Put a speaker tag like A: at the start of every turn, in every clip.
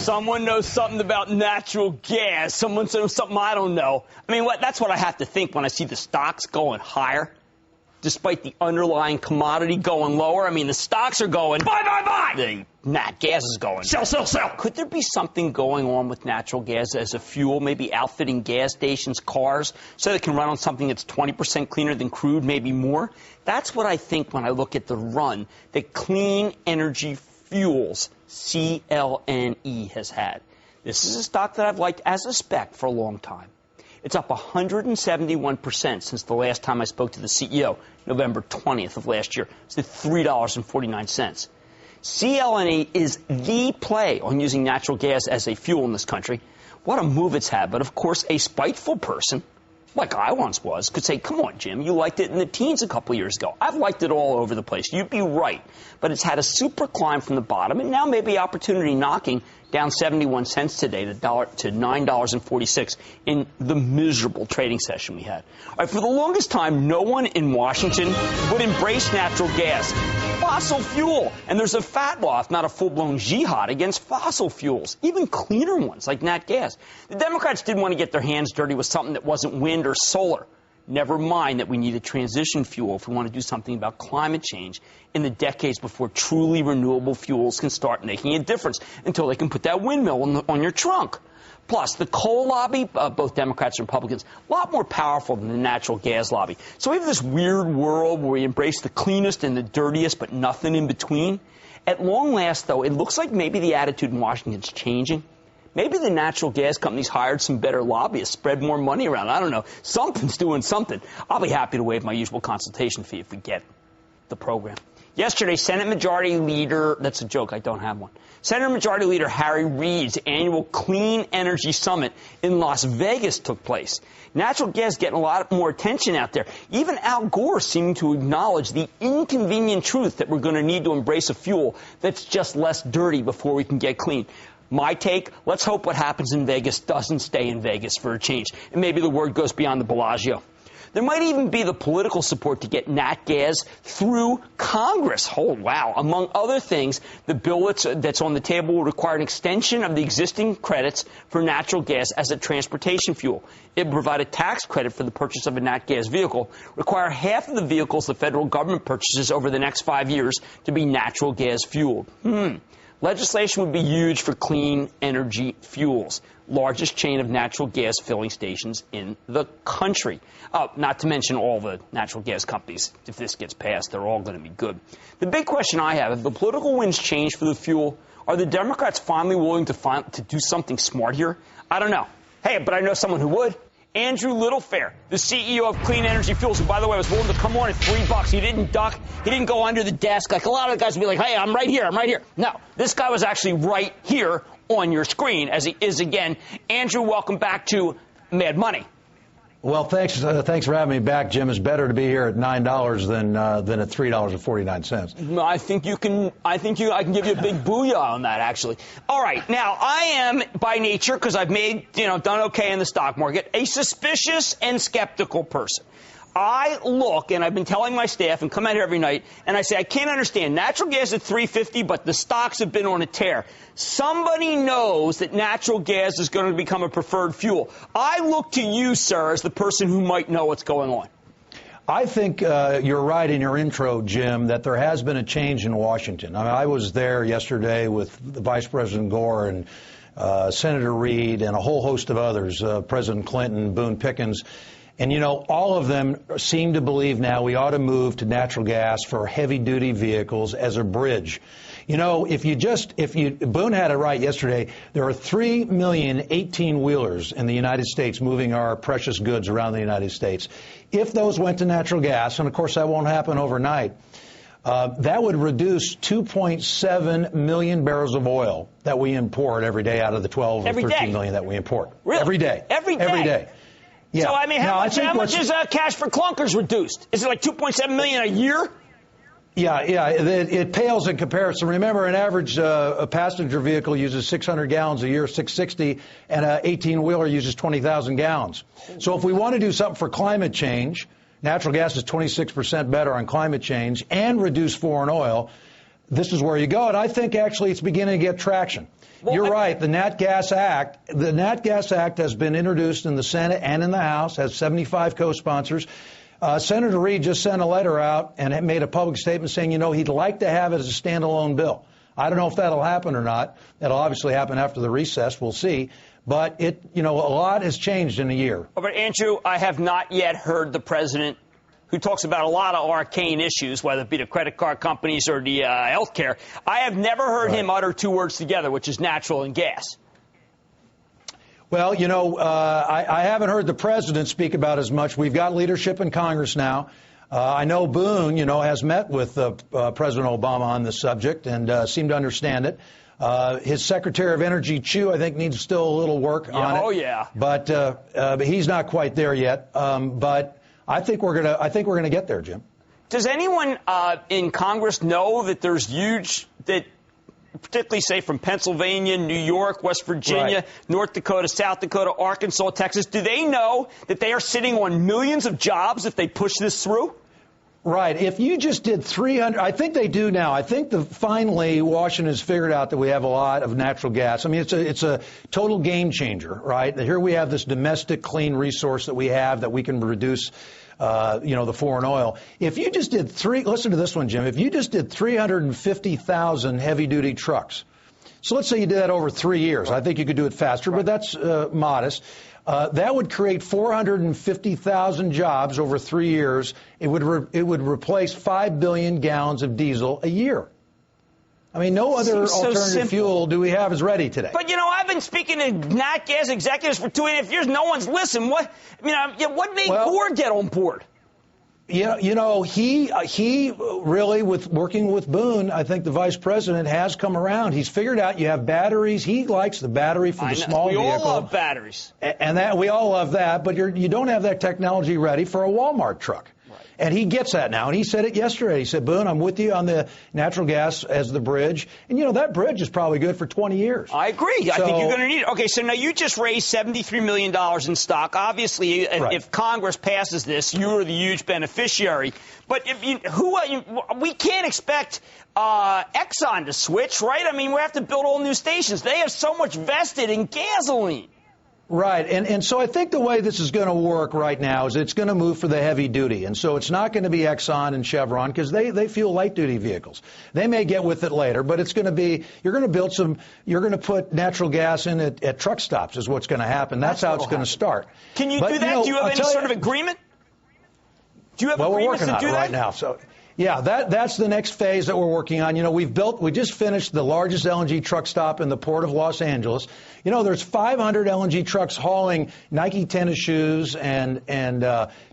A: Someone knows something about natural gas. Someone knows something I don't know. I mean, that's what I have to think when I see the stocks going higher, despite the underlying commodity going lower. I mean, the stocks are going, buy, buy, buy. The nat gas is going, sell, sell, sell. Could there be something going on with natural gas as a fuel, maybe outfitting gas stations, cars, so they can run on something that's 20% cleaner than crude, maybe more? That's what I think when I look at the run that clean energy fuels, CLNE, has had. This is a stock that I've liked as a spec for a long time. It's up 171% since the last time I spoke to the CEO, November 20th of last year. It's at $3.49. CLNE is the play on using natural gas as a fuel in this country. What a move it's had. But, of course, a spiteful person, like I once was, could say, come on, Jim, you liked it in the teens a couple years ago. I've liked it all over the place. You'd be right. But it's had a super climb from the bottom, and now maybe opportunity knocking down 71 cents today to $9.46 in the miserable trading session we had. All right, for the longest time, no one in Washington would embrace natural gas. Fossil fuel. And there's a fatwa, if not a full-blown jihad, against fossil fuels, even cleaner ones like nat gas. The Democrats didn't want to get their hands dirty with something that wasn't wind or solar. Never mind that we need a transition fuel if we want to do something about climate change in the decades before truly renewable fuels can start making a difference, until they can put that windmill on your trunk. Plus, the coal lobby, both Democrats and Republicans, a lot more powerful than the natural gas lobby. So we have this weird world where we embrace the cleanest and the dirtiest, but nothing in between. At long last, though, it looks like maybe the attitude in Washington's changing. Maybe the natural gas companies hired some better lobbyists, spread more money around. I don't know. Something's doing something. I'll be happy to waive my usual consultation fee if we get the program. Yesterday, Senate Majority Leader, that's a joke, I don't have one. Senate Majority Leader Harry Reid's annual Clean Energy Summit in Las Vegas took place. Natural gas getting a lot more attention out there. Even Al Gore seeming to acknowledge the inconvenient truth that we're going to need to embrace a fuel that's just less dirty before we can get clean. My take, let's hope what happens in Vegas doesn't stay in Vegas for a change. And maybe the word goes beyond the Bellagio. There might even be the political support to get nat gas through Congress. Oh, wow. Among other things, the bill that's on the table will require an extension of the existing credits for natural gas as a transportation fuel. It will provide a tax credit for the purchase of a nat gas vehicle, require half of the vehicles the federal government purchases over the next 5 years to be natural gas fueled. Legislation would be huge for clean energy fuels, largest chain of natural gas filling stations in the country. Not to mention all the natural gas companies. If this gets passed, they're all going to be good. The big question I have, if the political winds change for the fuel, are the Democrats finally willing to do something smart here? I don't know. Hey, but I know someone who would. Andrew Littlefair, the CEO of Clean Energy Fuels, who, by the way, was willing to come on at $3. He didn't duck. He didn't go under the desk. Like a lot of the guys would be like, hey, I'm right here. I'm right here. No, this guy was actually right here on your screen, as he is again. Andrew, welcome back to Mad Money.
B: Well, thanks for having me back, Jim. It's better to be here at $9 than at $3.49.
A: I can give you a big booyah on that, actually. All right, now I am by nature, because I've done okay in the stock market, a suspicious and skeptical person. I look, and I've been telling my staff, and come out here every night, and I say, I can't understand. Natural gas at $3.50, but the stocks have been on a tear. Somebody knows that natural gas is going to become a preferred fuel. I look to you, sir, as the person who might know what's going on.
B: I think you're right in your intro, Jim, that there has been a change in Washington. I was there yesterday with Vice President Gore and Senator Reid and a whole host of others, President Clinton, Boone Pickens. And, all of them seem to believe now we ought to move to natural gas for heavy-duty vehicles as a bridge. Boone had it right yesterday, there are 3 million 18-wheelers in the United States moving our precious goods around the United States. If those went to natural gas, and of course that won't happen overnight, that would reduce 2.7 million barrels of oil that we import every day out of the 12 or 13 million that we import.
A: Really?
B: Every day.
A: Every day?
B: Every day. Yeah.
A: So, how much is cash for clunkers reduced? Is it like 2.7 million a year?
B: Yeah, it pales in comparison. Remember, an average passenger vehicle uses 600 gallons a year, 660, and an 18-wheeler uses 20,000 gallons. So if we want to do something for climate change, natural gas is 26% better on climate change and reduce foreign oil. this is where you go. And I think actually it's beginning to get traction. Well, you're right. The Nat Gas Act has been introduced in the Senate and in the House, has 75 co-sponsors. Senator Reid just sent a letter out and made a public statement saying, he'd like to have it as a standalone bill. I don't know if that'll happen or not. That'll obviously happen after the recess. We'll see. But a lot has changed in a year.
A: But Andrew, I have not yet heard the president, who talks about a lot of arcane issues, whether it be the credit card companies or the health care. I have never heard him utter two words together, which is natural and gas.
B: Well, I haven't heard the president speak about as much. We've got leadership in Congress now. I know Boone, has met with President Obama on this subject and seemed to understand it. His Secretary of Energy, Chu, I think needs still a little work on it.
A: Oh, yeah.
B: But he's not quite there yet. But I think we're gonna get there, Jim.
A: Does anyone in Congress know that there's particularly say from Pennsylvania, New York, West Virginia, North Dakota, South Dakota, Arkansas, Texas, do they know that they are sitting on millions of jobs if they push this through?
B: Right. If you just did 300, I think they do now. I think finally Washington has figured out that we have a lot of natural gas. I mean, it's a total game changer, right? Here we have this domestic clean resource that we have that we can reduce, the foreign oil. If you just did listen to this one, Jim. If you just did 350,000 heavy-duty trucks, so let's say you did that over 3 years. I think you could do it faster, but that's modest. That would create 450,000 jobs over 3 years. It would replace 5 billion gallons of diesel a year. I mean, no other alternative fuel do we have is ready today.
A: But, I've been speaking to nat gas executives for 2.5 years. No one's listened. What made Gore get on board?
B: He really, with working with Boone, I think the vice president has come around. He's figured out you have batteries. He likes the battery for the small vehicle. We all
A: love batteries.
B: And we all love that, but you don't have that technology ready for a Walmart truck. Right. And he gets that now, and he said it yesterday. He said, Boone, I'm with you on the natural gas as the bridge. And, that bridge is probably good for 20 years.
A: I agree. I think you're going to need it. Okay, so now you just raised $73 million in stock. Obviously, if Congress passes this, you're the huge beneficiary. But we can't expect Exxon to switch, right? I mean, we have to build all new stations. They have so much vested in gasoline.
B: Right. And so I think the way this is going to work right now is it's going to move for the heavy duty. And so it's not going to be Exxon and Chevron because they fuel light duty vehicles. They may get with it later, but it's going to be you're going to put natural gas in at truck stops is what's going to happen. That's how it's going to start.
A: Can you do that? Do you have any sort of agreement? Do you have agreements to do that?
B: We're working on it right now. So. Yeah, that's the next phase that we're working on. We just finished the largest LNG truck stop in the port of Los Angeles. There's 500 LNG trucks hauling Nike tennis shoes and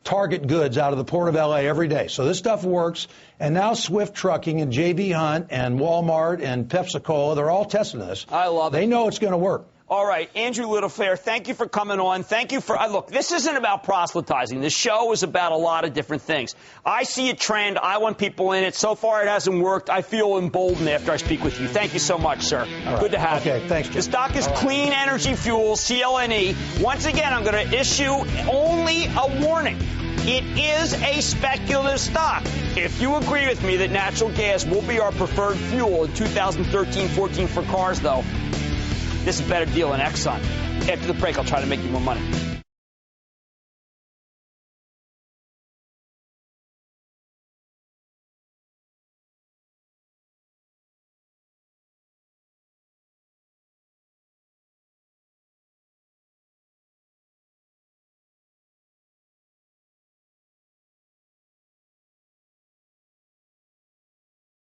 B: Target goods out of the port of L.A. every day. So this stuff works. And now Swift Trucking and J.B. Hunt and Walmart and Pepsi-Cola, they're all testing this.
A: I love it.
B: They know it's going to work.
A: All right, Andrew Littlefair, thank you for coming on. Thank you for look, this isn't about proselytizing. This show is about a lot of different things. I see a trend. I want people in it. So far, it hasn't worked. I feel emboldened after I speak with you. Thank you so much, sir.
B: Right.
A: Good to have you.
B: Okay, thanks, Jim.
A: The stock is Clean Energy Fuels, CLNE. Once again, I'm going to issue only a warning. It is a speculative stock. If you agree with me that natural gas will be our preferred fuel in 2013-14 for cars, though, this is a better deal than Exxon. After the break, I'll try to make you more money.